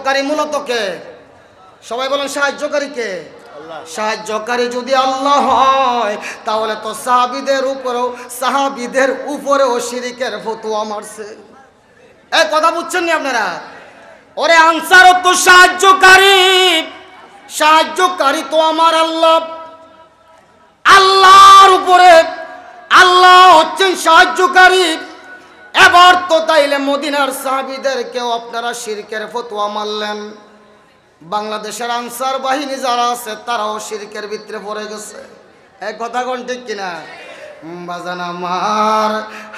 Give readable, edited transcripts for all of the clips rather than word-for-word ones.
সাহায্যকারী মূলত কে? সবাই বলেন সাহায্যকারী কে? সাহায্যকারী যদি আল্লাহ হয় তাহলে তো সাহাবীদের উপরেও শিরকের ফতোয়া মারছে। এই কথা বুঝছেন নি আপনারা? ওরে আনসার তো সাহায্যকারী তো আমার আল্লাহ। আল্লাহর উপরে আল্লাহ হচ্ছেন সাহায্যকারী। এবার তো তাইলে মদিনার সাহাবীদেরকেও আপনারা শিরকের ফতোয়া মারলেন। বাংলাদেশের আনসার বাহিনী যারা আছে তারাও শিরকের ভিতরে পড়ে গেছে। এক কথা কোন ঠিক কিনা? বাজান আমার,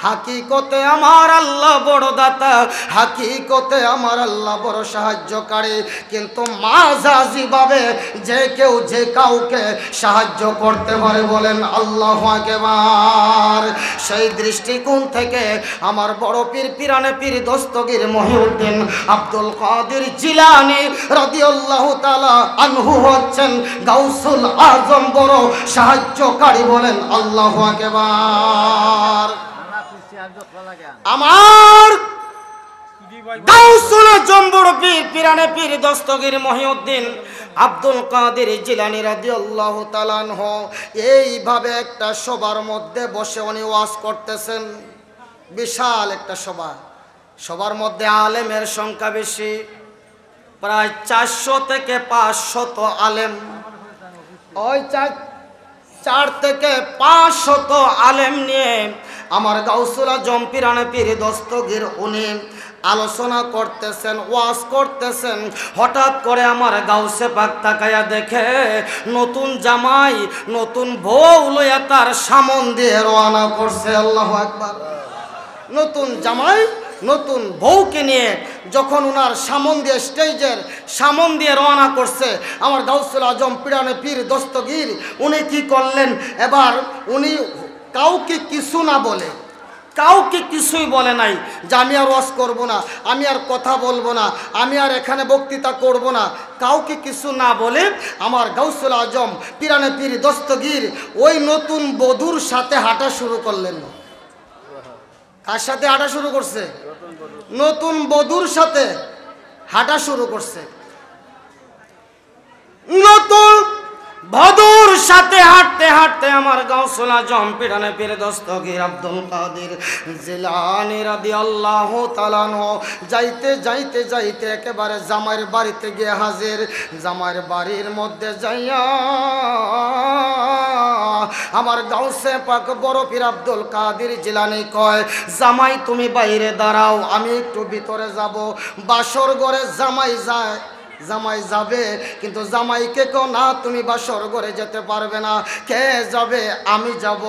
হাকিকতে আমার আল্লাহ বড় দাতা, হাকিকতে আমার আল্লাহ বড় সাহায্যকারী। কিন্তু মাঝাজি ভাবে যে কেউ যে কাউকে সাহায্য করতে পারে, বলেন আল্লাহু আকবার। সেই দৃষ্টিকোণ থেকে আমার বড় পীর পিরানে পীর দস্তগীর মহিউদ্দিন আব্দুল কাদের জিলানী রাদিয়াল্লাহু তাআলা আনহু হচ্ছেন গাউসুল আজম, বড় সাহায্যকারী, বলেন আল্লাহু আকবার। আমার গাউসুল আজম বড় পীর পিরানে পীর দস্তগীর মহিউদ্দিন আব্দুল কাদের জিলানী রাদিয়াল্লাহু তাআলা আনহু এইভাবে একটা সবার মধ্যে বসে উনি ওয়াজ করতেছেন। বিশাল একটা সবার মধ্যে আলেমের সংখ্যা বেশি, প্রায় 400 থেকে 500 আলেম। ওই 4 থেকে 500 আলেম নিয়ে আমার গাউসুল আজম পিরানে পীর দস্তগীর উনি আলোচনা করতেছেন, ওয়াজ করতেছেন। হঠাৎ করে আমার গাউসে পাক তাকায়া দেখে নতুন জামাই নতুন বউ লইয়া তার সামন দিয়ে রওনা করছে। আল্লাহু আকবার। নতুন জামাই নতুন বউকে নিয়ে যখন উনার সামন দিয়ে স্টেজের সামন দিয়ে রওনা করছে, আমার গাউসুল আজম পিরানে পীর দস্তগীর উনি কি করলেন? এবার উনি কাউকে কিছু না বলে, কাউকে কিছুই বলে নাই যে আমি আর ওয়াজ করবো না, আমি আর কথা বলবো না, আমি আর এখানে বক্তৃতা করব না। কাউকে কিছু না বলে আমার গাউসুল আজম পিরানে পীর দস্তগীর ওই নতুন বধূর সাথে হাঁটা শুরু করলেন। কার সাথে হাঁটা শুরু করছে? নতুন বধূর সাথে হাঁটা শুরু করছে। নতুন বধূর সাথে হাঁটতে হাঁটতে আমার গাউসুল আজম পিরানে পীর দস্তগীর আব্দুল কাদের জিলানী রাদিয়াল্লাহু তাআলা আনহু যাইতে যাইতে যাইতে একেবারে জামাইয়ের বাড়িতে গিয়ে হাজির। জামাইয়ের বাড়ির মধ্যে যাইয়া আমার গাউসে পাক বড় পীর আব্দুল কাদের জিলানী কয়, জামাই তুমি বাইরে দাঁড়াও, আমি একটু ভিতরে যাব। বাসর ঘরে জামাই যাবে, কিন্তু জামাইকে কো না তুমি বাসর ঘরে যেতে পারবে না। কে যাবে? আমি যাব।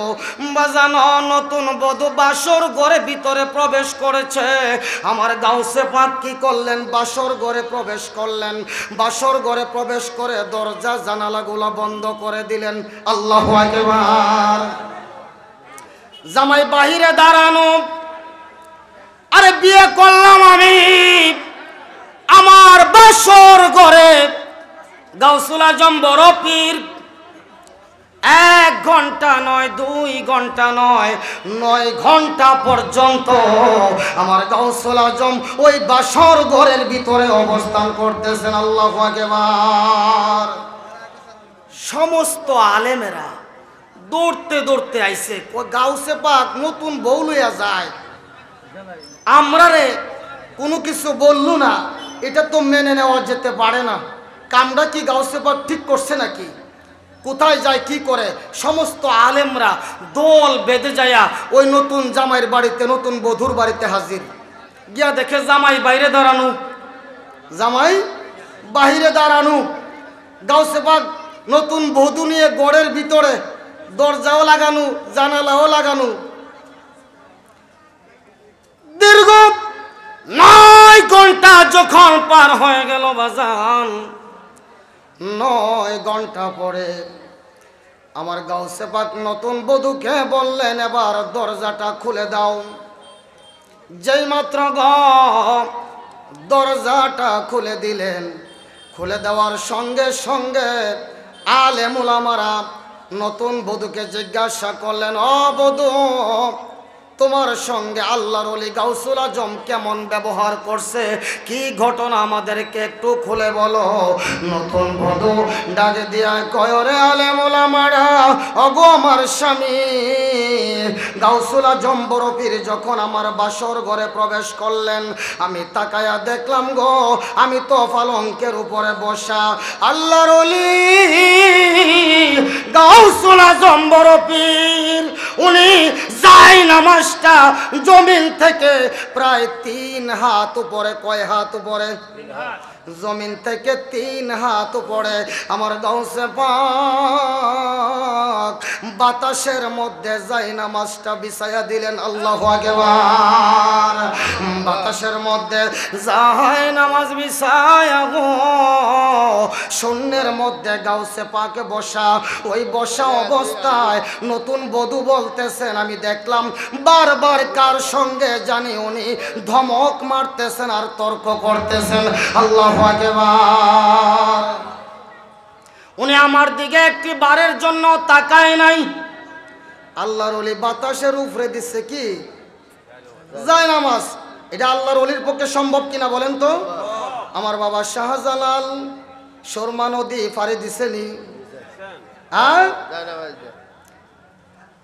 বাজানো নতুন বধূ বাসর ঘরে ভিতরে প্রবেশ করেছে। আমার গাউসে পাক কি করলেন? বাসর ঘরে প্রবেশ করলেন। বাসর ঘরে প্রবেশ করে দরজা জানালাগুলো বন্ধ করে দিলেন। আল্লাহু আকবার। জামাই বাহিরে দাঁড়ানো, আরে বিয়ে করলাম আমি, আমার বাসর ঘরে গাউসুল আজম বড় পীর 1 ঘন্টা নয়, 2 ঘন্টা নয়, 9 ঘন্টা পর্যন্ত আমার গাউসুল আজম ওই বাসর ঘরের ভিতরে অবস্থান করতেছেন। আল্লাহু আকবার। সমস্ত আলেমেরা দৌড়তে দৌড়তে আইছে, গাউসে পাক নতুন বউ লইয়া যায়, আমরা রে কোনো কিছু বললু না, এটা তো মেনে নেওয়া যেতে পারে না। কামটা কি গাউসে পাক ঠিক করছে নাকি? কোথায় যায় কি করে? সমস্ত আলেমরা দল বেঁধে যায়া ওই নতুন জামাইয়ের বাড়িতে, নতুন বধূর বাড়িতে হাজির। গিয়া দেখে জামাই বাইরে দাঁড়ানো, জামাই বাহিরে দাঁড়ানো। গাউসে পাক নতুন বধূ নিয়ে গড়ের ভিতরে, দরজাও লাগানো, জানালাও লাগানো। দীর্ঘ 9 ঘন্টা যখন পার হয়ে গেল বাজান, 9 ঘন্টা পরে আমার গাউসে পাক নতুন বধূকে বললেন, এবার দরজাটা খুলে দাও। যেই মাত্র দরজাটা খুলে দিলেন, খুলে দেওয়ার সঙ্গে সঙ্গে আলেম উলামারা নতুন বধূকে জিজ্ঞাসা করলেন, ও বধূ তোমার সঙ্গে আল্লাহর ওলি গাউসুল আজম কেমন ব্যবহার করছে, কি ঘটনা আমাদেরকে একটু খুলে বলো। নতুন বধূ ডাক দিয়া কয়, রে আলেম ওলামারা, ওগো আমার স্বামী গাউসুল আজম বড় পীর যখন আমার বাসর ঘরে প্রবেশ করলেন, আমি তাকায়া দেখলাম গো, আমি তো পালঙ্কের উপরে বসা। আল্লাহর ওলি গাউসুল আজম বড় পীর উনি যাই নামাজটা জমিন থেকে প্রায় 3 হাত উপরে, কয় হাত উপরে? জমিন থেকে 3 হাত উপরে আমার গাউসে পাক বাতাসের মধ্যে যাই নামাজটা বিছায়া দিলেন। আল্লাহু আকবার। বাতাসের মধ্যে যাই নামাজ বিছায়া গো, শূন্যের মধ্যে গাউসে পাকে বসা। ওই বসা অবস্থায় নতুন বধূ বলতেছেন, আমি দেখলাম বারবার কার সঙ্গে জানি উনি ধমক মারতেছেন আর তর্ক করতেছেন। আল্লাহু আকবার। উনি আমার দিকে একটি বারের জন্য তাকায় নাই। আল্লাহর ওলি বাতাসের উপরে দিচ্ছে কি যায় নামাজ। এটা আল্লাহর ওলির পক্ষে সম্ভব কিনা বলেন তো? আমার বাবা শাহজালাল শর্মা নদী পাড়ি দিছেনি? হ্যাঁ,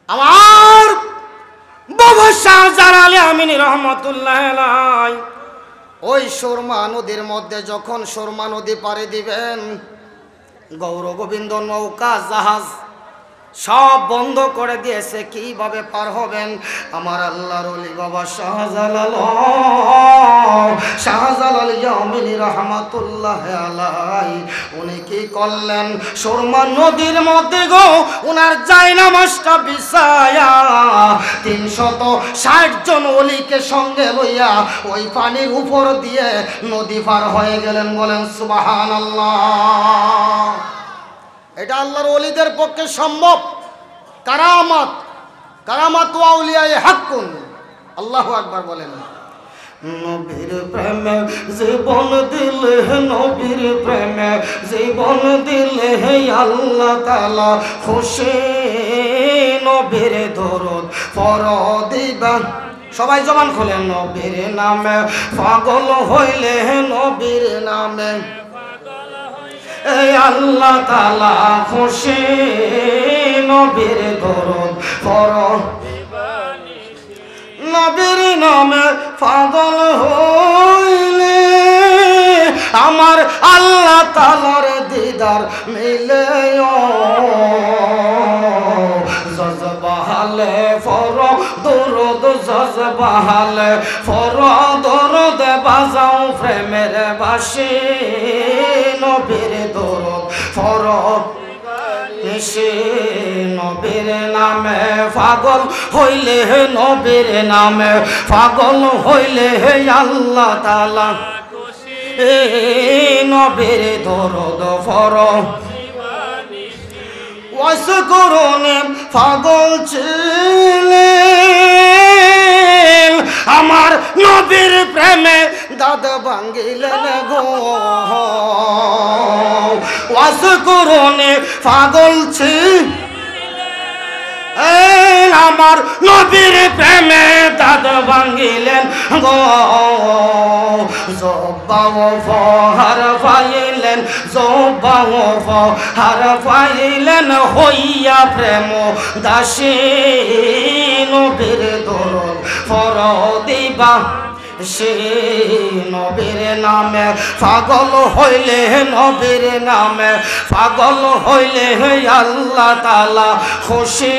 আমার বাবা শাহজালাল আমিনী রহমতুল্লাহ আলাইহি ওই শর্মা নদীর মধ্যে যখন শর্মা নদী পাড়ি দিবেন, গৌর গোবিন্দ নৌকা জাহাজ সব বন্ধ করে দিয়েছে, কিভাবে পার হবেন? আমার আল্লাহর ওলি বাবা শাহজালাল আমিনী রহমাতুল্লাহ আলাইহি উনি কি করলেন? শর্মা নদীর মধ্যে গো ওনার জায়নামাজটা বিছায়া 360 জন ওলিকে সঙ্গে লইয়া ওই পানির উপর দিয়ে নদী পার হয়ে গেলেন। বলেন সুবহানাল্লাহ। এটা আল্লাহর ওলিদের পক্ষে সম্ভব। কারামাত, কারামাত ওয়া আউলিয়ায়ে হাক্কুন। আল্লাহু আকবার বলেন। নবীর প্রেমে জীবন দিলে, নবীর প্রেমে জীবন দিলে আল্লাহ তাআলা খুশি। নবীর দরুদ পড়িবা, সবাই জবান খোলেন। নবীর নামে পাগল হইলে, নবীর নামে আল্লাহ তাআলা খুশি। নবীর দরুদ পড়ো, নবীর নামে পাগল হইলে আমার আল্লাহ তাআলার দিদার মিলে। জজবাহালে ফর দরুদ, জজবাহালে ফর দরুদ বাজাও প্রেমের বাঁশি। নবীর দরুদ ফর নিশি। নবীর নামে পাগল হইলে, নবীর নামে পাগল হইলে আল্লাহ তাআলা নবীর দরুদ ফর ওয়াস করুনে পাগল ছিলেন আমার নবীর প্রেমে দাদ ভাঙ্গিলেন গো। ওয়াস করুনে পাগল ছিলেন আমার নবীর প্রেমে দাদ ভাঙ্গিলেন গো। জবাও ফহার পাইলেন, জবাও ফহার পাইলেন হইয়া প্রেম দাসী। নবীর দরুদ পড়িবা সে, নবীর নামে পাগল হইলে, নবীর নামে পাগল হইলে আল্লাহ তাআলা খুশি।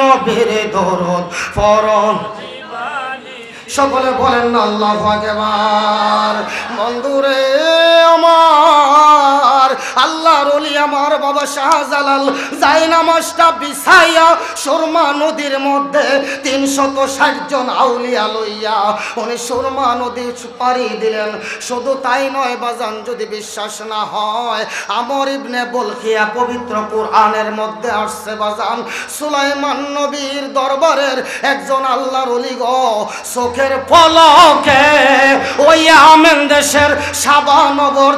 নবীর দরুদ পড়ো, সকলে বলেন না আল্লাহু আকবার। বন্ধুরে আমার আল্লাহর ওলি আমার বাবা শাহজালাল জায়নামাজটা বিছাইয়া সুরমা নদীর মধ্যে 360 জন আউলিয়া লইয়া উনি সুরমা নদী পাড়ি দিলেন। শুধু তাই নয় বাজান, যদি বিশ্বাস না হয় আমর ইবনে বলখিয়া পবিত্র কোরআনের মধ্যে আসছে বাজান, সুলাইমান নবীর দরবারের একজন আল্লাহর ওলি গো চোখের পলকে ওই আমেন দেশের সাবানগর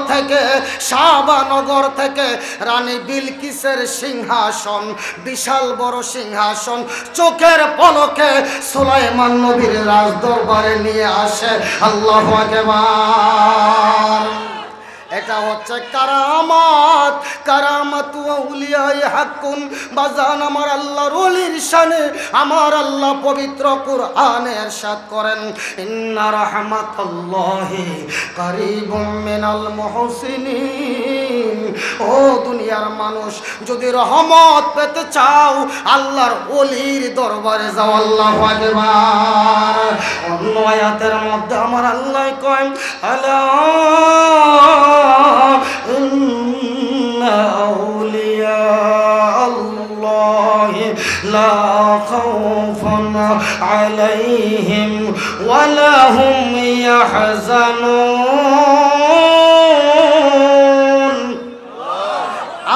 থেকে রানী বিলকিসের সিংহাসন, বিশাল বড় সিংহাসন, চোখের পলকে সুলাইমান নবীর রাজদরবারে নিয়ে আসে। আল্লাহু আকবার। এটা হচ্ছে কারামাত, কারামাতু আউলিয়াই হাক্কুন। বাজান আমার আল্লাহর ওলির শানে আমার আল্লাহ পবিত্র কুরআনে ইরশাদ করেন, ইন্না রাহমাতাল্লাহি কারীবুম মিনাল মুহসিনিন। ও দুনিয়ার মানুষ, যদি রহমত পেতে চাও আল্লাহর ওলির দরবারে যাও। আল্লাহু আকবার। অন্য আয়াতের মধ্যে আমার আল্লাহ কয়, আলা ইন্না আউলিয়া আল্লাহি লা খাউফুন আলাইহিম ওয়া লা হুম ইয়াহজানুন।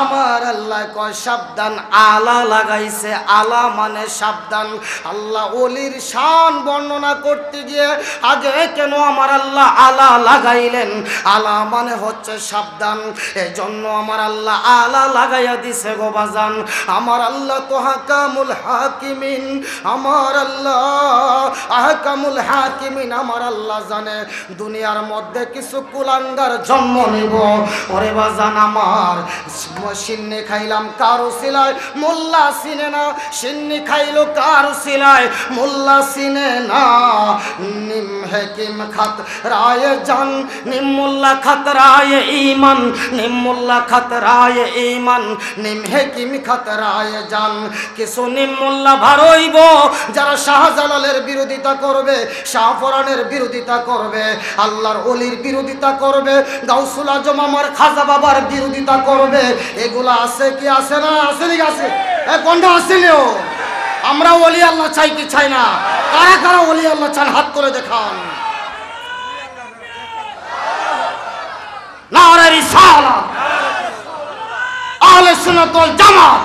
আমার আল্লাহ কয় সাবধান, আলা লাগাইছে, আলা মানে সাবধান। আল্লাহ ওলির শান বর্ণনা করতে গিয়ে আগে কেন আমার আল্লাহ আলা লাগাইলেন? আলা মানে হচ্ছে সাবধান, এজন্য আমার আল্লাহ আলা লাগাইয়া দিছে গো বাজান। আমার আল্লাহ তো হাকামুল হাকিমিন, আমার আল্লাহ আহকামুল হাকিমিন। আমার আল্লাহ জানে দুনিয়ার মধ্যে কিছু কুলাঙ্গার জন্ম নিব। ওরে বাজান আমার, সিন্নি খাইলাম কারো সিলায়, মোল্লা চিনে না। সিন্নি খাইলো কারো সিলায়, মোল্লা চিনে না। নিম হেকিম খাত রায় জান, নিম মোল্লা খাত রায় ইমান, নিম মোল্লা খাত রায় ইমান, নিম হেকিম খাত রায় জান। কিছু নিম মোল্লা ভারইব যারা শাহজালালের বিরোধিতা করবে, শাহফরানের বিরোধিতা করবে, আল্লাহর ওলির বিরোধিতা করবে, গাউসুল আজম আমার খাজা বাবার বিরোধিতা করবে। এগুলা আছে কি আছে না? আছে কি আছে? কোনটা আসলেও আমরা ওলি আল্লাহ চাই কি চাই না? কারা কারা ওলি আল্লাহ চান হাত করে দেখান। নারে রিসালাত, আহলে সুন্নাত ওয়াল জামাত।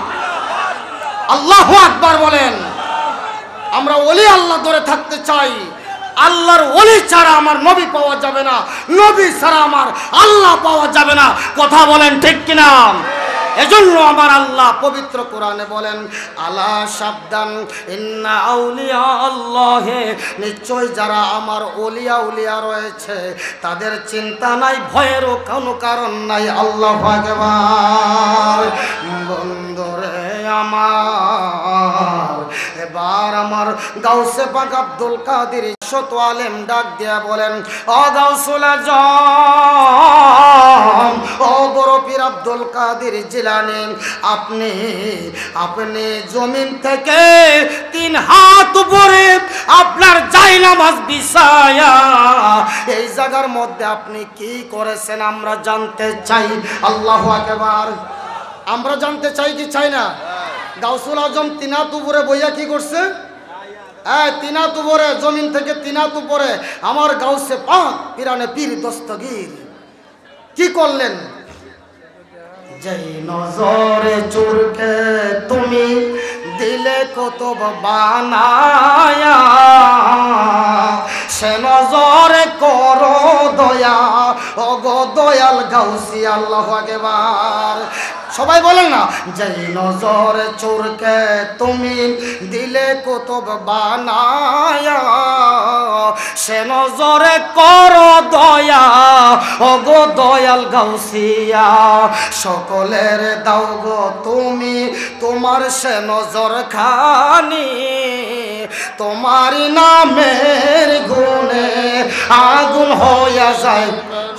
আল্লাহু আকবার বলেন। আমরা ওলি আল্লাহ ধরে থাকতে চাই। আল্লাহর ওলি ছাড়া আমার নবী পাওয়া যাবে না, নবী ছাড়া আমার আল্লাহ পাওয়া যাবে না। কথা বলেন ঠিক কিনা? এজন্য আমার আল্লাহ পবিত্র কোরআনে বলেন, আলা সাবধান, ইন্না আউলিয়া আল্লাহ, নিশ্চয় যারা আমার ওলিয়া উলিয়া রয়েছে তাদের চিন্তা নাই, ভয়েরও কোনো কারণ নাই। আল্লাহু আকবার। বন্ধুরে আমার, এবার আমার গাউসে পাক আব্দুল কাদের শত আলেম ডাক দিয়া বলেন, ও গাউসুল আজম, ও বড় পীর আব্দুল কাদের জিলানী, আপনি জমিন থেকে 3 হাত উপরে আপনার জায়নামাজ বিছায়া এই জায়গার মধ্যে আপনি কি করেছেন আমরা জানতে চাই। আল্লাহু আকবার। আমরা জানতে চাই কি চাই না? গাউসুল আজম 3 হাত উপরে বইয়া কি করছে? 3 হাত উপরে, জমিন থেকে 3 হাত উপরে আমার গাউসে পাক পিরানে পীর দস্তগীর কি করলেন? যেই নজরে চুরকে তুমি দিলে কুতুব বানায়া, সে নজরে করো দয়া, ওগো দয়াল গাউসি। আল্লাহু আকবার। সবাই বলেন না, যেই নজরে চোরকে তুমি দিলে কুতুব বানায়া, সে নজরে করো দয়া, ওগো দয়াল গাউসিয়া। সকলের দাও গো তুমি তোমার সে নজর খানি, তোমার নামের গুণে আগুন হইয়া যায়।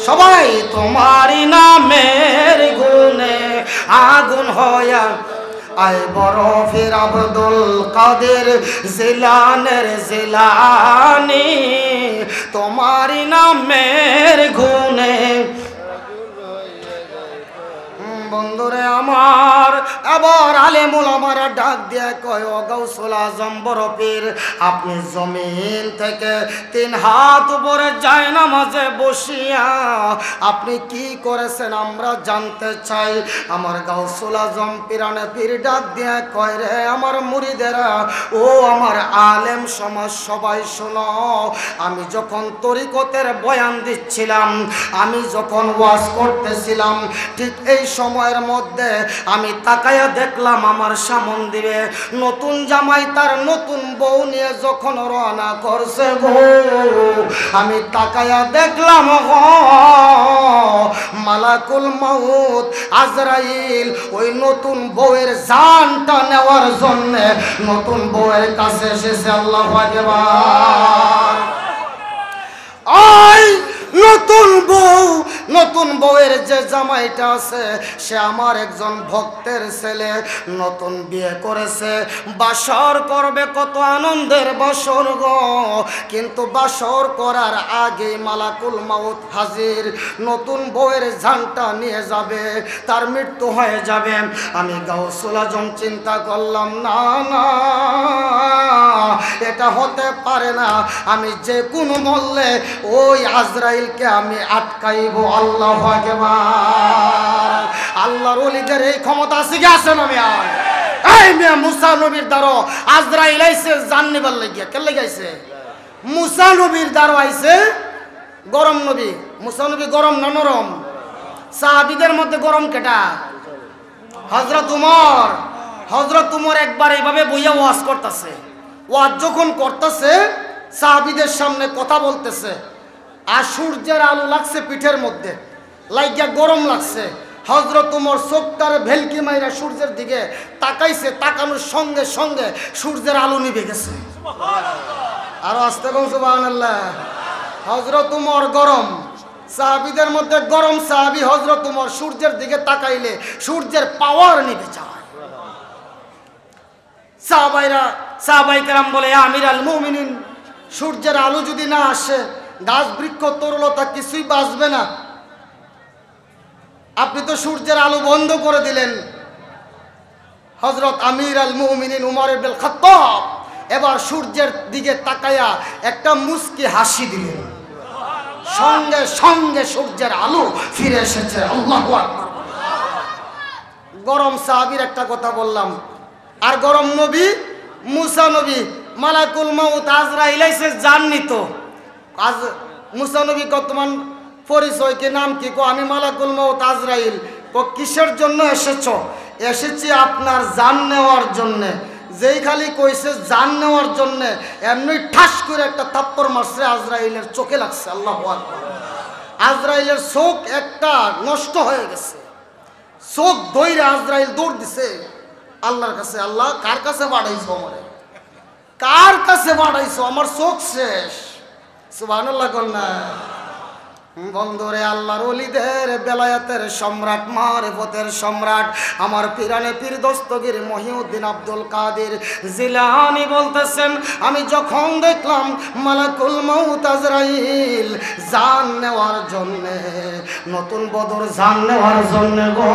সবাই তোমার নামের গুণে আগুন হইয়া। আয় বড় পীর আব্দুল কাদের জিলানের জিলানি, তোমার নামের গুণে। বন্ধুরে আমার, এবার আলেমুল আমারা ডাক দিয়ে কয় ও গাউসুল আজম বড় পীর, আপনি জমিন থেকে 3 হাত উপরে যায় নামাজে বসিয়া আপনি কি করেছেন আমরা জানতে চাই। আমার গাউসুল আজম পিরানে পীর ডাক দিয়ে কয় রে আমার মুরিদেরা, ও আমার আলেম সমাজ সবাই শোনো, আমি যখন তরিকতের বয়ান দিচ্ছিলাম, আমি যখন ওয়াজ করতেছিলাম, ঠিক এই সময়ের মধ্যে আমি তাকায়া দেখলাম আমার সামন দিবে নতুন জামাই তার নতুন বউ নিয়ে যখন রওনা করছে গো, আমি তাকায়া দেখলাম মালাকুল মাউত আজরাইল ওই নতুন বউয়ের জানটা নেওয়ার জন্য নতুন বউয়ের কাছে এসেছে। আল্লাহু আকবার। ওই নতুন বউয়ের যে জামাইটা আছে সে আমার একজন ভক্তের ছেলে, নতুন বিয়ে করেছে, বাসর করবে, কত আনন্দের বাসর গো। কিন্তু বাসর করার আগে মালাকুল মাউত হাজির, নতুন বউয়ের জানটা নিয়ে যাবে, তার মৃত্যু হয়ে যাবে। আমি গাউসুল আজম চিন্তা করলাম না না, এটা হতে পারে না, আমি যে কোনো মূল্যে ওই আজরাইলকে আমি আটকাইব। আল্লাহু আকবার। আল্লাহর ওলিদের এই ক্ষমতা আছে কি আছে না? এই মিয়া মুসা নবীর দ্বারা আজরাইল আইছে জান নিবার লাগিয়া, কে লাগাইছে? মুসা নবীর দ্বারা আইছে গরম নবী। মুসা নবী গরম না নরম? সাহাবীদের মধ্যে গরম কেটা? হযরত উমর। হযরত উমর একবার এইভাবে বইয়া ওয়াজ করতেছে, ওয়াজ যখন করতেছে সাহাবীদের সামনে কথা বলতেছে, আর সূর্যের আলো লাগছে পিঠের মধ্যে, লাগিয়া গরম লাগছে। হযরত উমর চোখটারে ভেলকি মাইরা সূর্যের দিকে তাকাইছে, তাকানোর সঙ্গে সঙ্গে সূর্যের আলো নিভে গেছে। আরো আস্তে বলুন সুবহানাল্লাহ। হযরত উমর গরম, সাহাবীদের মধ্যে গরম সাহাবী হযরত উমর, সূর্যের দিকে তাকাইলে সূর্যের পাওয়ার নিভে যায়। সাহাবাই কেরাম বলে আমির আল মুমিনিন, সূর্যের আলো যদি না আসে গাছ বৃক্ষ তরুলতা কিছুই বাঁচবে না, আপনি তো সূর্যের আলো বন্ধ করে দিলেন। হযরত আমির আল মুমিনিন উমর ইবনে খাত্তাব এবার সূর্যের দিকে তাকায়া একটা মুস্কি হাসি দিলেন, সঙ্গে সঙ্গে সূর্যের আলো ফিরে এসেছে। আল্লাহু আকবার। গরম সাহাবীর একটা কথা বললাম, আর গরম নবী মুসা নবী, মালাকুল মাউত আজরাইল আইছে জান নিত। আজ মুসা নবী বর্তমান পরিচয় কি, নাম কি? আমি মালাকুল মাউত আজরাইল। কিসের জন্য এসেছো? এসেছি আপনার জান নেওয়ার জন্যে। যেই খালি কইছে জান নেওয়ার জন্যে, এমনি ঠাস করে একটা থাপ্পড় মারছে, আজরাইলের চোখে লাগছে। আল্লাহু আকবার। আজরাইলের চোখ একটা নষ্ট হয়ে গেছে, চোখ ধইরা আজরাইল দৌড় দিছে আল্লাহর কাছে। আল্লাহ কার কাছে বাড়াইছো আমারে? কার কাছে বাড়াইছো? আমার চোখ শেষ। সুবহানাল্লাহ কন্যা। বন্ধুরে, আল্লাহর ওলিদের বেলায়েতের সম্রাট, মারিফতের সম্রাট, আমার পিরানে পীর দস্তগীর মহিউদ্দিন আব্দুল কাদের জিলানী বলতেছেন, আমি যখন দেখলাম মালাকুল মাউত আজরাইল জান নেওয়ার জন্যে, নতুন বদর জান নেওয়ার জন্যে গো,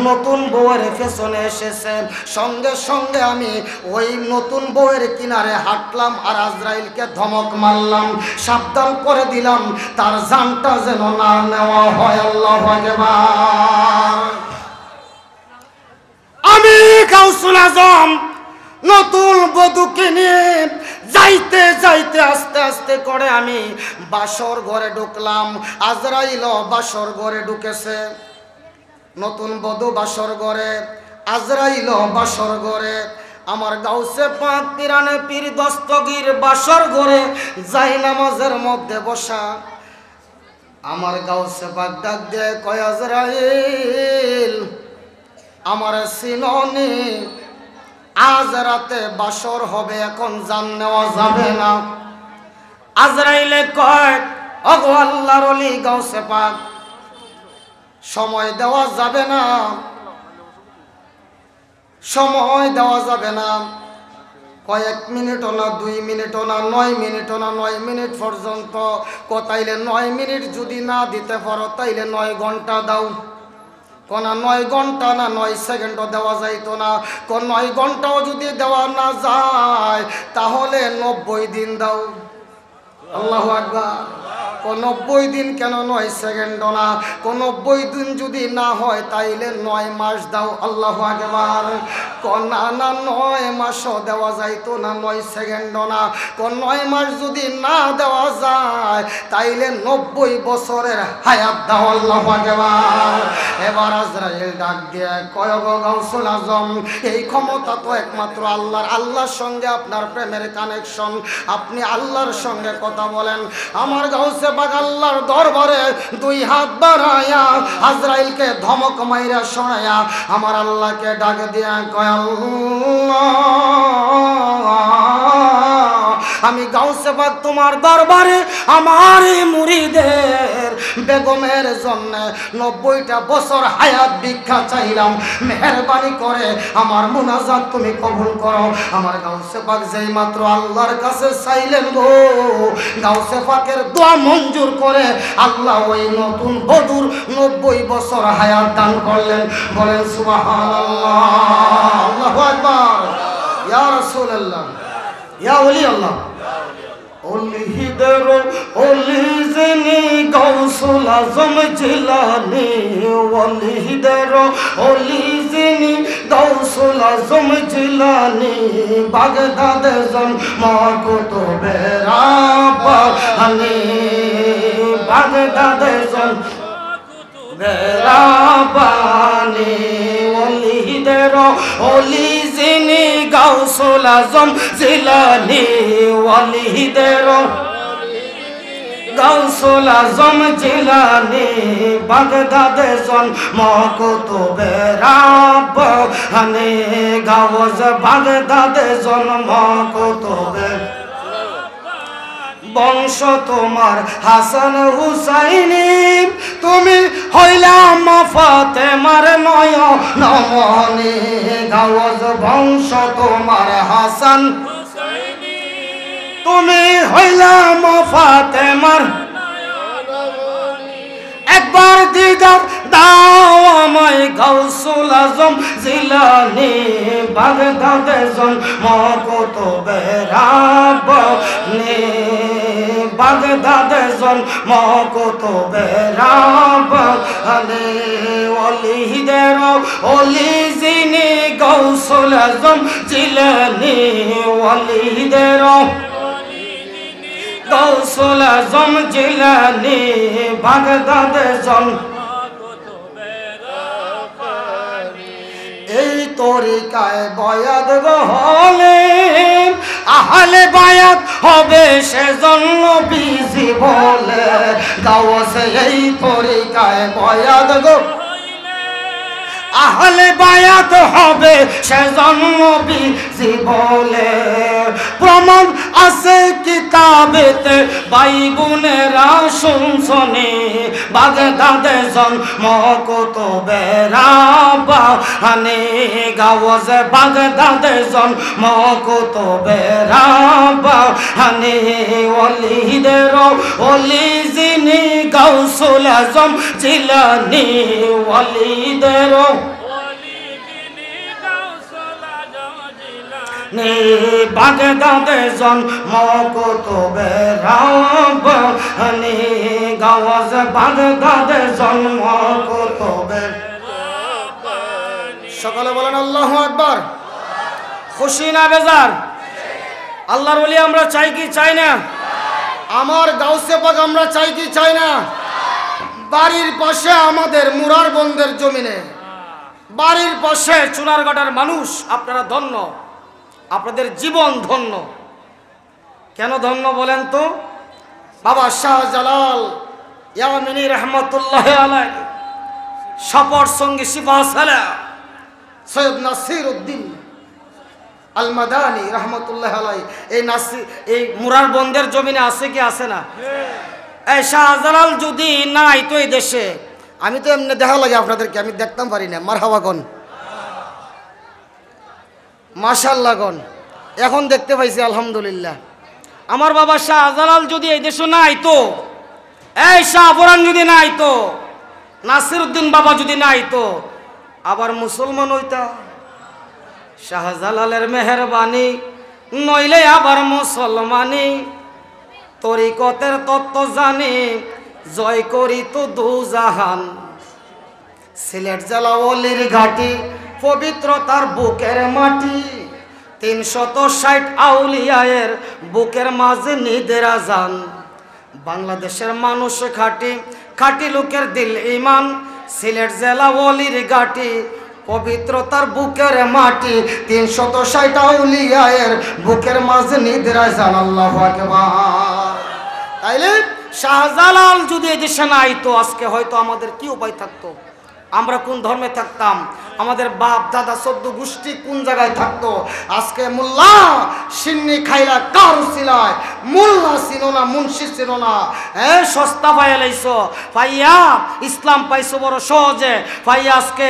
নতুন বউয়ের পেছনে এসেছে, সঙ্গে সঙ্গে আমি ওই নতুন বউয়ের কিনারে হাঁটলাম আর আজরাইলকে ধমক মারলাম, সাবধান করে দিলাম তার জানটা যেন না নেওয়া হয়। আল্লাহু আকবার। আমি গাউসুল আজম নতুন বধূকে নিয়ে যাইতে যাইতে আস্তে আস্তে করে আমি বাসর ঘরে ঢুকলাম। আজরাইল বাসর ঘরে ঢুকেছে, নতুন বধূ বাসর ঘরে, আজরাইল বাসর ঘরে। আমার গাউসে পাক পিরানে পীর দস্তগীর বাসর ঘরে যাই নামাজের মধ্যে বসা। আমার গাউসে পাক ডাক দিয়ে কয়, আজরাইল আমার সিননি, আজ রাতে বাসর হবে, এখন জান নেওয়া যাবে না। আজরাইলে কয়, ওগো আল্লাহর ওলি গাউসে পাক, সময় দেওয়া যাবে না, সময় দেওয়া যাবে না। কয়েক মিনিটও না, 2 মিনিটও না, 9 মিনিটও না, 9 মিনিট পর্যন্ত। তাইলে 9 মিনিট যদি না দিতে পারো তাইলে 9 ঘন্টা দাও। কোন 9 ঘন্টা না 9 সেকেন্ডও দেওয়া যাইতো না। কোন 9 ঘন্টাও যদি দেওয়া না যায় তাহলে 90 দিন দাও। আল্লাহু আকবার। কোন 90 দিন কেন 9 সেকেন্ড না? কোন 90 দিন যদি না হয় তাইলে 9 মাস দাও। আল্লাহু আকবার। কোন না 9 মাসও দেওয়া যাইতো না, 9 সেকেন্ড না। কোন 9 মাস যদি না দেওয়া যায় তাইলে 90 বছরের হায়াত দাও। আল্লাহু আকবার। এবার আজরাইল ডাক দিয়ে কয় গো গাউসুল আজম, এই ক্ষমতা তো একমাত্র আল্লাহর। আল্লাহর সঙ্গে আপনার প্রেমের কানেকশন, আপনি আল্লাহর সঙ্গে কথা বলেন। আমার গাউসে পাক আল্লাহর দরবারে 2 হাত বাড়ায়া আজরাইলকে ধমক মাইরা শোনায়া আমার আল্লাহকে ডাক দিয়া কয় আল্লাহ, আমি গাউসে পাক তোমার দরবারে আমার মুরিদের বেগমের জন্য 90টা বছর হায়াত ভিক্ষা চাইলাম, মেহেরবানি করে আমার মুনাজাত তুমি কবুল করো। আমার গাউসে পাক যেই মাত্র আল্লাহর কাছে চাইলেন গো, গাউসে পাকের দোয়া মঞ্জুর করে আল্লাহ ওই নতুন বধূর 90 বছর হায়াত দান করলেন। বলেন সুবহানাল্লাহ। আল্লাহু আকবার। ইয়া রাসূলুল্লাহ, ইয়া ওলি আল্লাহ। ওলিদের ওলি যিনি গাউসুল আজম জিলানী, ওলিদের ওলি যিনি গাউসুল আজম জিলানী, বাগদাদে জন্ম কুতুবে রাব্বানী, বাগদাদে জন্ম রাব্বানী। ওলিদের ওলি যিনি গাউসুল আজম জিলানী, ওলিদের গাউসুল আজম জিলানী, বাগদাদে জন্ম কুতুবে রাব্বানী, গাউস বাগদাদে জন্ম কুতুবে। বংশ তোমার হাসান হুসাইনি, তুমি হইলা মা ফাতেমার নয়নমণি। গাওয়াজ বংশ তোমার হাসান হুসাইনি, তুমি হইলা মা ফাতেমার নয়নমণি। একবার দিদার দাও আমায় গাউসুল আজম জিলানী, বাগদাদে জন্ম কুতুবে রাব্বানী, বাগদাদে জন্ম কুতুবে রাব্বানী। ওলিদের ওলি যিনি গাউসুল আজম জিলানী, ওলিদের গাউসুল আজম জিলানী, বাগদাদে জন্ম। এই তরিকায় বয়াত হলে আহলে বায়াত হবে সেজন্য বিজি বলে। গাওসে এই তরিকায় বয়াত গো আহলে বায়াত হবে সেজন্য বিজি বলে। প্রমাণ আছে কিতাবেতে ভাই বোনেরা শুনছনি, বাগদাদে জন্ম কুতুবে রাব্বানী, গাওসে বাগদাদে জন্ম কুতুবে রাব্বানী। ওলিদের ওলি যিনি গাউসুল আজম জিলানী, ওলিদের বাগদাদে জন্ম কুতুবে রাব্বানী, গাওস বাগদাদে জন্ম কুতুবে রাব্বানী। সকলে বলেন আল্লাহু আকবার। খুশি না বেজার? আল্লাহর ওলি আমরা চাই কি চাই না? আমার গাউসে পাক আমরা চাই কি চাই না? বাড়ির পাশে আমাদের মুরার বন্দের জমিনে, বাড়ির পাশে চুনারঘাটার মানুষ, আপনারা ধন্য, আপনাদের জীবন ধন্য। কেন ধন্য বলেন তো? বাবা শাহজালাল ইয়ামিনী রহমতুল্লাহ আলাইহি, সফর সঙ্গী সিপাহসালার সৈয়দ নাসির উদ্দিন আল মাদানী রহমতুল্লাহ আলাইহি, এই মুরার বন্দের জমিনে আছে কি আছে না? এই শাহজালাল যদি নাই তো এই দেশে, আমি তো এমনি দেখা লাগে আপনাদেরকে, আমি দেখতাম পারি না। মারহাবা গন, মাশাআল্লাহ গন, এখন দেখতে পাইছি আলহামদুলিল্লাহ। আমার বাবা শাহজালাল যদি এই দেশে নাই তো, এই শাহপুরান যদি নাই তো, নাসিরউদ্দিন বাবা যদি নাই তো আবার মুসলমান হইতা। শাহজালালের মেহেরবানি নইলে আবার মুসলমানি, তরিকতের তত্ত্ব জানি জয় করি তো দুজাহান। সিলেট জেলা অলির ঘাটি পবিত্রতার বুকের মাটি, 360 আউলিয়ায়ের বুকের মাঝে নিদেরা যান। বাংলাদেশের মানুষ খাঁটি, খাঁটি লোকের দিল ইমান। সিলেট জেলা অলির ঘাটি পবিত্রতার বুকের মাটি, 360 আউলিয়ায়ের বুকের মাঝে নিদেরা যান। আল্লাহু আকবার। তাইলে শাহজালাল যদি এদেশে নাই তো আজকে হয়তো আমাদের কি উপায় থাকতো? আমরা কোন ধর্মে থাকতাম? আমাদের বাপ দাদা 14 গোষ্ঠী কোন জায়গায় থাকতো? আজকে মোল্লা সিন্নি খাইলা কারু সিলায়, মোল্লা চিনো না, মুন্সি চিনো না, সস্তা পাইয়া লাইছো, পাইয়া ইসলাম পাইছো বড় সহজে, পাইয়া আজকে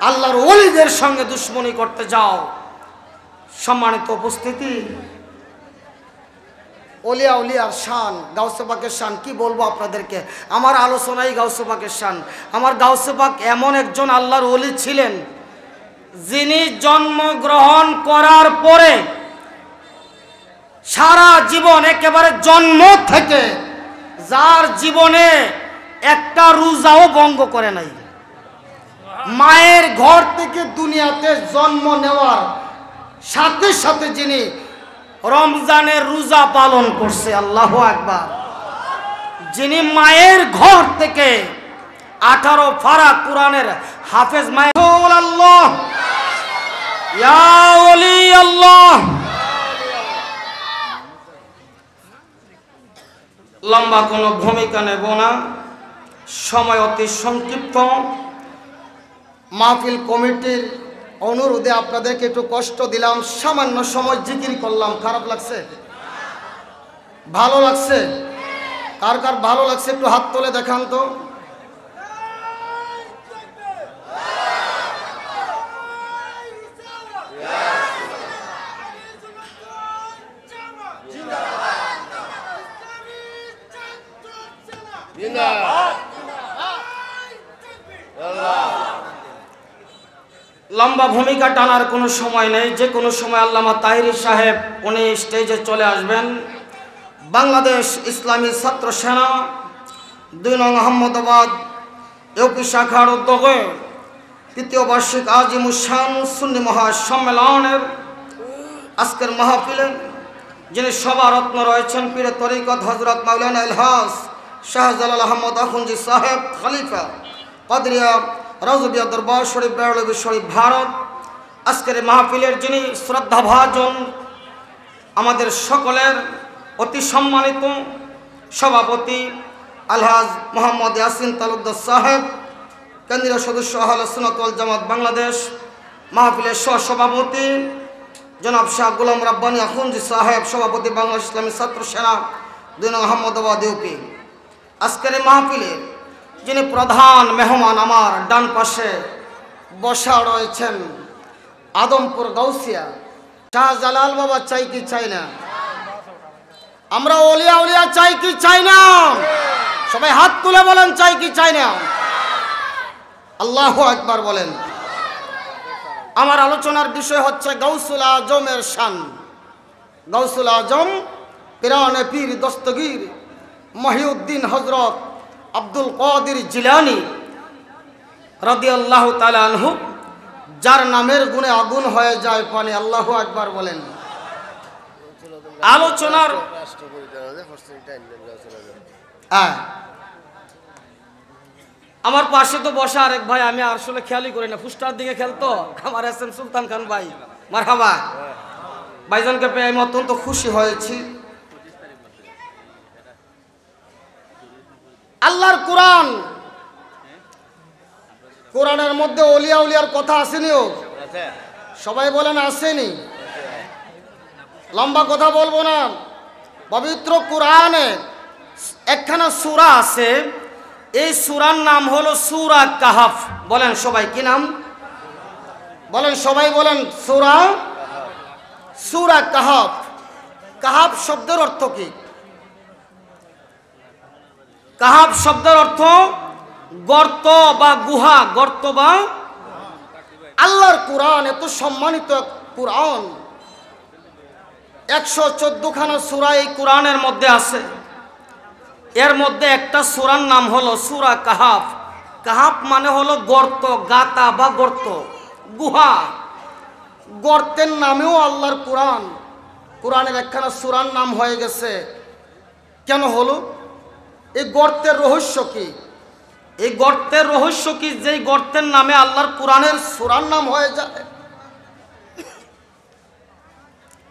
আল্লাহর ওলিদের সঙ্গে দুশ্মনী করতে যাও। সম্মানিত উপস্থিতি, ওলিয়া উলিয়ার শান, গাউসে পাকের শান কি বলবো আপনাদেরকে? আমার আলোচনাই গাউসে পাকের শান। আমার গাউসে পাক এমন একজন আল্লাহর ওলি ছিলেন, যিনি জন্মগ্রহণ করার পরে সারা জীবন একেবারে জন্ম থেকে যার জীবনে একটা রোজাও ভঙ্গ করে নাই। মায়ের ঘর থেকে দুনিয়াতে জন্ম নেওয়ার সাথে সাথে যিনি রমজানের রোজা পালন করছে, আল্লাহু আকবার। যিনি মায়ের ঘর থেকে 18 পারা কোরআনের হাফেজ মায়ের আল্লাহ, ইয়া ওলি আল্লাহ। লম্বা কোনো ভূমিকা নেব না, সময় অতি সংক্ষিপ্ত। মাহফিল কমিটির অনুরোধে আপনাদেরকে একটু কষ্ট দিলাম, সামান্য সময় জিকির করলাম। খারাপ লাগছে? ভালো লাগছে? কার কার ভালো লাগছে একটু হাত তুলে দেখান তো। লম্বা ভূমিকা টানার কোনো সময় নেই, যে কোনো সময় আল্লামা তাহিরি সাহেব উনি স্টেজে চলে আসবেন। বাংলাদেশ ইসলামী ছাত্র সেনা 2 নং আহমদাবাদ ইউপি শাখার উদ্যোগে 3য় বার্ষিক আজিমুশান সুন্নি মহাসম্মেলনের আজকের মাহফিলে যিনি সভারত্ন রয়েছেন পীরে তরিকত হযরত মাওলানা আলহাজ শাহজালাল আহমদ আখুনজি সাহেব খলিফা কাদরিয়া রাজবিয়া দরবার শরীফ বেরলভী শরীফ ভারত। আজকের মাহফিলের যিনি শ্রদ্ধাভাজন আমাদের সকলের অতি সম্মানিত সভাপতি আলহাজ মোহাম্মদ ইয়াসিন তালুকদার সাহেব, কেন্দ্রীয় সদস্য আহলে সুন্নাত ওয়াল জামাত বাংলাদেশ, মাহফিলের সহসভাপতি জনাব শাহ গোলাম রাব্বানী আখুনজি সাহেব, সভাপতি বাংলাদেশ ইসলামী ছাত্র সেনা 2 নং আহমদাবাদ ইউপি। আজকের মাহফিলে যিনি প্রধান মেহমান আমার ডান পাশে বসা রয়েছেন, আদমপুর গাউসিয়া শাহজালাল বাবা চাই কি চাই না? আমরা ওলিয়া উলিয়া চাই কি চাই না? সবাই হাত তুলে বলেন চাই কি চাই না? আল্লাহু আকবার বলেন। আমার আলোচনার বিষয় হচ্ছে গাউসুল আজমের শান। গাউসুল আজম পিরানে পীর দস্তগীর মহিউদ্দিন হযরত আব্দুল কাদের জিলানী রাদিয়াল্লাহু তাআলা আনহু, যার নামের গুণে আগুন হয়ে যায় পানি। আল্লাহু আকবার বলেন। আলোচনার আমার পাশে তো বসা আরেক ভাই, আমি আসলে খেয়ালই করি না, ফুস্টার দিকে খেলতো আমার এসএম সুলতান খান ভাই। মারহাবা ভাইজানকে পেয়ে আমি অত্যন্ত খুশি হয়েছি। আল্লাহর কোরআন, কোরআনের মধ্যে ওলিয়া উলিয়ার কথা আসেনি? ও সবাই বলেন আসেনি? লম্বা কথা বলবো না। পবিত্র কোরআনে একখানা সূরা আছে, এই সূরার নাম হলো সূরা কাহাফ। বলেন সবাই কি নাম? বলেন সবাই বলেন সূরা কাহাফ। কাহাফ শব্দের অর্থ কি? কাহাফ শব্দের অর্থ গর্ত বা গুহা, গর্ত বা আল্লাহর কোরআন এত সম্মানিত কোরআন, 114 খানা সূরা এই কোরআনের মধ্যে আছে। এর মধ্যে একটা সূরার নাম হলো সূরা কাহাফ। কাহাফ মানে হলো গর্ত, গাতা বা গর্ত, গুহা। গর্তের নামেও আল্লাহর কোরআন, কোরআনের একখানা সূরার নাম হয়ে গেছে। কেন হলো? এই গর্তের রহস্য কি? এই গর্তের রহস্য কি? যেই গর্তের নামে আল্লাহর কোরআনের সূরার নাম হয়ে যায়।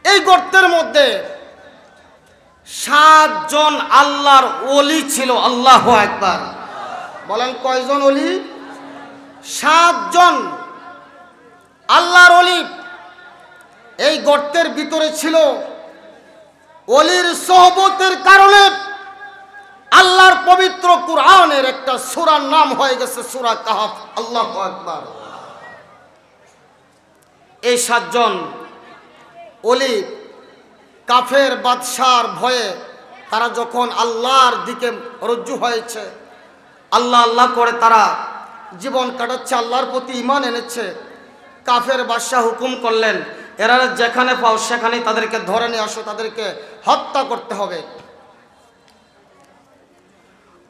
এই গর্তের মধ্যে 7 জন আল্লাহর ওলি ছিল। আল্লাহু আকবার। বলেন কয়জন ওলি? 7 জন আল্লাহর ওলি এই গর্তের ভিতরে ছিল। ওলির সোহবতের কারণে আল্লাহর পবিত্র কোরআনের একটা সূরার নাম হয়ে গেছে সূরা কাহাফ। আল্লাহু আকবার। এই 7 জন ওলি কাফের বাদশার ভয়ে তারা যখন আল্লাহর দিকে রজ্জু হয়েছে, আল্লাহ আল্লাহ করে তারা জীবন কাটাচ্ছে, আল্লাহর প্রতি ঈমান এনেছে, কাফের বাদশা হুকুম করলেন এরা যেখানে পাও সেখানেই তাদেরকে ধরে নিয়ে আসো, তাদেরকে হত্যা করতে হবে।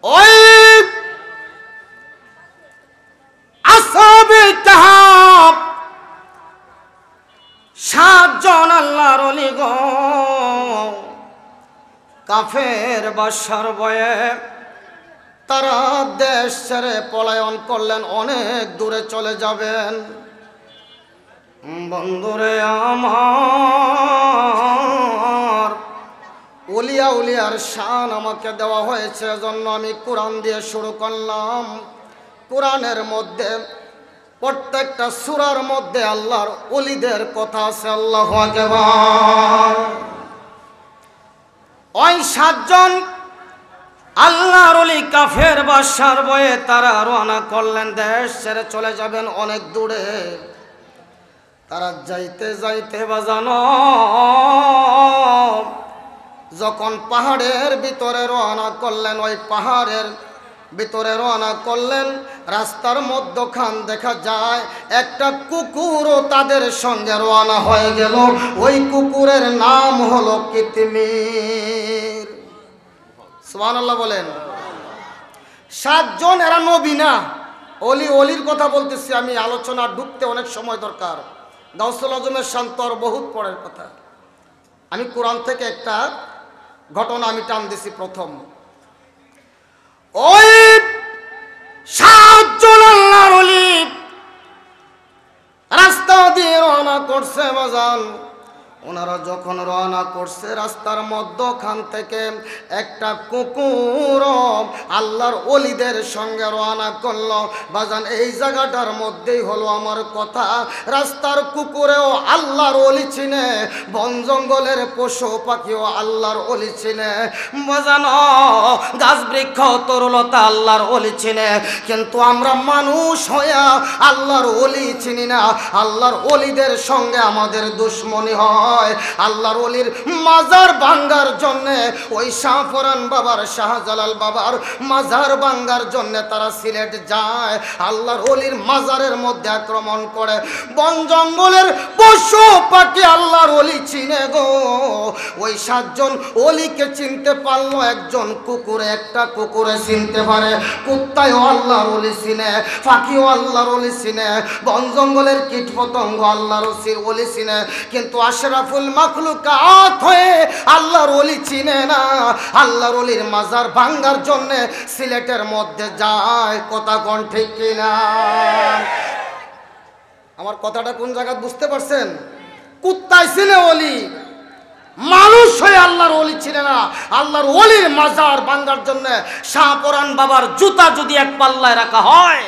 ওই আসহাবে কাহাফ 7 জন আল্লাহর ওলি গো কাফের বাদশার ভয়ে তারা দেশ ছেড়ে পলায়ন করলেন, অনেক দূরে চলে যাবেন। বন্ধুরে আমার, ওলিয়া উলিয়ার শান আমাকে দেওয়া হয়েছে, এজন্য আমি কোরআন দিয়ে শুরু করলাম। কোরআনের মধ্যে প্রত্যেকটা সূরার মধ্যে আল্লাহর ওলিদের কথা আছে। আল্লাহু আকবার। ওই 7 জন আল্লাহর ওলি কাফের বাদশার ভয়ে তারা রওনা করলেন, দেশ ছেড়ে চলে যাবেন অনেক দূরে। তারা যাইতে যাইতে বাজানো যখন পাহাড়ের ভিতরে রওনা করলেন, ওই পাহাড়ের ভিতরে রওনা করলেন, রাস্তার মধ্যখান দেখা যায় একটা কুকুরও তাদের সঙ্গে রওনা হয়ে গেল। ওই কুকুরের নাম হলো কিতমির। সুবহানাল্লাহ বলেন। 7 জন এরা নবী না, ওলি। ওলির কথা বলতেছি আমি, আলোচনা ঢুকতে অনেক সময় দরকার। গাউসুল আজমের শান্তর বহুত পরের কথা। আমি কোরআন থেকে একটা ঘটনা আমি টান দিছি। প্রথম ওই 7 জন আল্লাহর ওলি রাস্তা দিয়ে রওনা করছে বাজান। ওনারা যখন রওনা করছে রাস্তার মধ্যখান থেকে একটা কুকুর আল্লাহর ওলিদের সঙ্গে রওনা করলো বাজান। এই জায়গাটার মধ্যেই হলো আমার কথা, রাস্তার কুকুরেও আল্লাহর ওলি চিনে, বন জঙ্গলের পশু পাখিও আল্লাহর ওলি চিনে বাজান। গাছ বৃক্ষ তরুলতা আল্লাহর ওলি চিনে, কিন্তু আমরা মানুষ হইয়া আল্লাহর ওলি চিনি না। আল্লাহর ওলিদের সঙ্গে আমাদের দুশ্মনী হয়। আল্লাহর ওলির মাজার ভাঙ্গার জন্য, ওই শাহপরান বাবার, শাহজালাল বাবার মাজার ভাঙ্গার জন্য তারা সিলেট যায়। আল্লাহর ওলির মাজারের মধ্যে আক্রমণ করে। বন জঙ্গলের পশু পাখি আল্লাহর ওলি চিনে গো। ওই 7 জন ওলিকে চিনতে পারলো একজন কুকুরে, একটা কুকুরে চিনতে পারে। কুত্তায়ও আল্লাহর ওলি চিনে, পাখিও আল্লাহর ওলি চিনে, বন জঙ্গলের কীট পতঙ্গ আল্লাহর ওলি চিনে, কিন্তু আশরাফুল মাখলুকাত হয়ে আল্লাহর ওলি চিনে না। আল্লাহর ওলির মাজার ভাঙ্গার জন্য সিলেটের মধ্যে যায়। কথা কোন ঠিক কিনা? আমার কথাটা কোন জায়গা বুঝতে পারছেন? কুত্তায় চিনে ওলি, মানুষ হয়ে আল্লাহর ওলি চিনে না। আল্লাহর ওলির মাজার ভাঙ্গার জন্য শাহপরান বাবার জুতা যদি এক পাল্লায় রাখা হয়,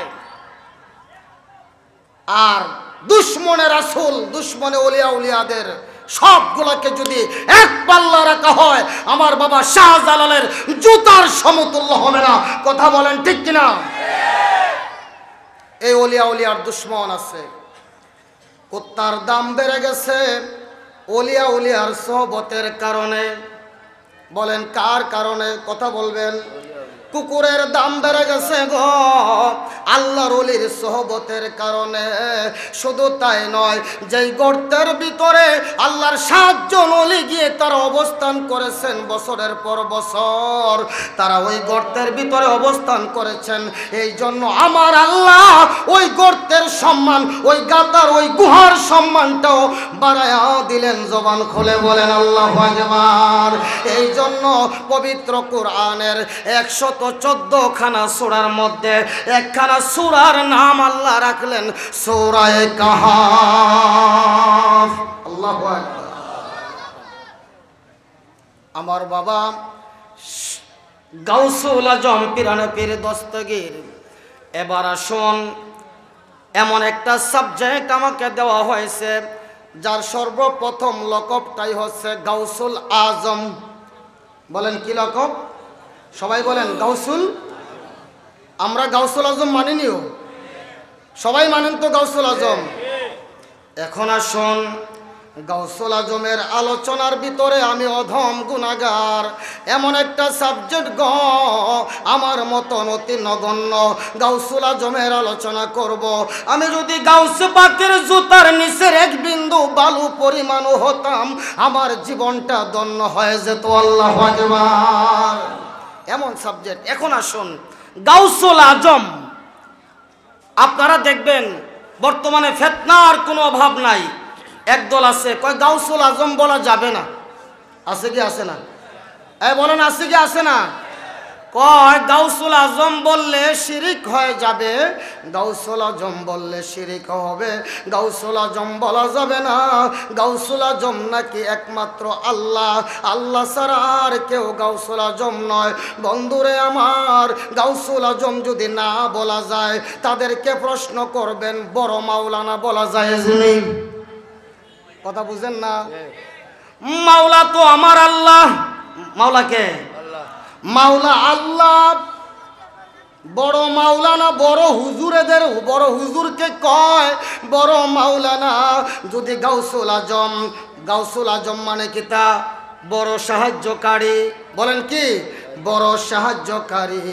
আর দুশ্মনে রাসূল, দুশ্মনে ওলিয়া উলিয়াদের সবগুলোকে যদি এক পাল্লা রাখা হয়, আমার বাবা শাহজালালের জুতার সমতুল্য হবে না। কথা বলেন ঠিক কিনা? এই ওলিয়া উলিয়ার দুশ্মন আছে। কুত্তার দাম বেড়ে গেছে ওলিয়া উলিয়ার সোহবতের কারণে। বলেন কার কারণে? কথা বলবেন। কুকুরের দাম বেড়ে গেছে গো আল্লাহর ওলির সোহবতের কারণে। শুধু তাই নয়, যেই গর্তের ভিতরে আল্লাহর 7 জন ওলি গিয়ে তারা অবস্থান করেছেন বছরের পর বছর, তারা ওই গর্তের ভিতরে অবস্থান করেছেন। এই জন্য আমার আল্লাহ ওই গর্তের সম্মান, ওই গাতার, ওই গুহার সম্মানটাও বাড়ায়া দিলেন। জবান খুলে বলেন আল্লাহু আকবার। এই জন্য পবিত্র কোরআনের 114 খানা সূরার মধ্যে একখানা সূরার নাম আল্লাহ রাখলেন সূরা কাহফ। আল্লাহু আকবার। আমার বাবা গাউসুল আজম পিরানে পীর দস্তগীর, এবার আসুন, এমন একটা সাবজেক্ট আমাকে দেওয়া হয়েছে যার সর্বপ্রথম লকবটাই হচ্ছে গাউসুল আজম। বলেন কি লকব? সবাই বলেন গাউসুল। আমরা গাউসুল আজম মানিনিও, সবাই মানেন তো গাউসুল আজম। এখন আসুন, গাউসুল আজমের আলোচনার ভিতরে আমি অধম গুনাহগার, এমন একটা সাবজেক্ট গ আমার মতন অতি নগণ্য গাউসুল আজমের আলোচনা করব। আমি যদি গাউস পাকের জুতার নিচের এক বিন্দু বালু পরিমাণও হতাম, আমার জীবনটা ধন্য হয়ে যেত। আল্লাহু আকবার। এমন সাবজেক্ট। এখন আসুন, গাউসুল আজম, আপনারা দেখবেন বর্তমানে ফিতনার কোনো অভাব নাই। একদল আছে কয় গাউসুল আজম বলা যাবে না। আছে কি আছে না? বলেন আছে কি আছে না? কয় গাউসুল আজম বললে শিরিক হয়ে যাবে, গাউসুল আজম বললে শিরিক হবে, গাউসুল আজম বলা যাবে না। গাউসুল আজম নাকি একমাত্র আল্লাহ, আল্লাহ ছাড়া আর কেউ গাউসুল আজম নয়। বন্ধুরে আমার, গাউসুল আজম যদি না বলা যায়, তাদেরকে প্রশ্ন করবেন বড় মাওলানা বলা যায় নি? কথা বুঝেন না? মাওলা তো আমার আল্লাহ। মাওলা কে? মাওলা আল্লাহ। বড় মাওলানা, বড় হুজুর, এদের বড় হুজুরকে কয় বড় মাওলানা। যদি গাউসুল আজম, গাউসুল আজম মানে কি? তা বড় সাহায্যকারী। বলেন কি? বড় সাহায্যকারী।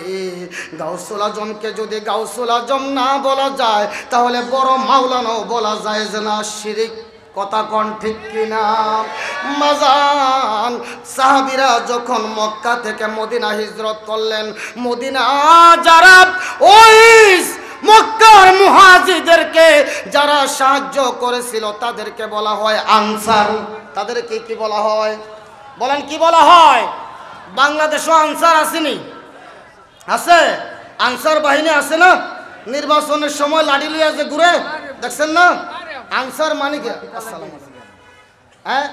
গাউসুল আজমকে যদি গাউসুল আজম না বলা যায়, তাহলে বড় মাওলানাও বলা যায় যে না, শিরিক। কথা কোন ঠিক কিনা? মাজান সাহাবীরা যখন মক্কা থেকে মদিনা হিজরত করলেন, মদিনা যারা ওই মক্কার মুহাজিরদেরকে যারা সাহায্য করেছিল তাদেরকে বলা হয় আনসার। তাদেরকে কি বলা হয়? বলেন কি বলা হয়? বাংলাদেশও আনসার আসেনি? আছে আনসার বাহিনী, আছে না? নির্বাচনের সময় লাঠি লিয়ে যে ঘুরে, দেখছেন না? আনসার মানে কি? আসসালামু আলাইকুম। হ্যাঁ,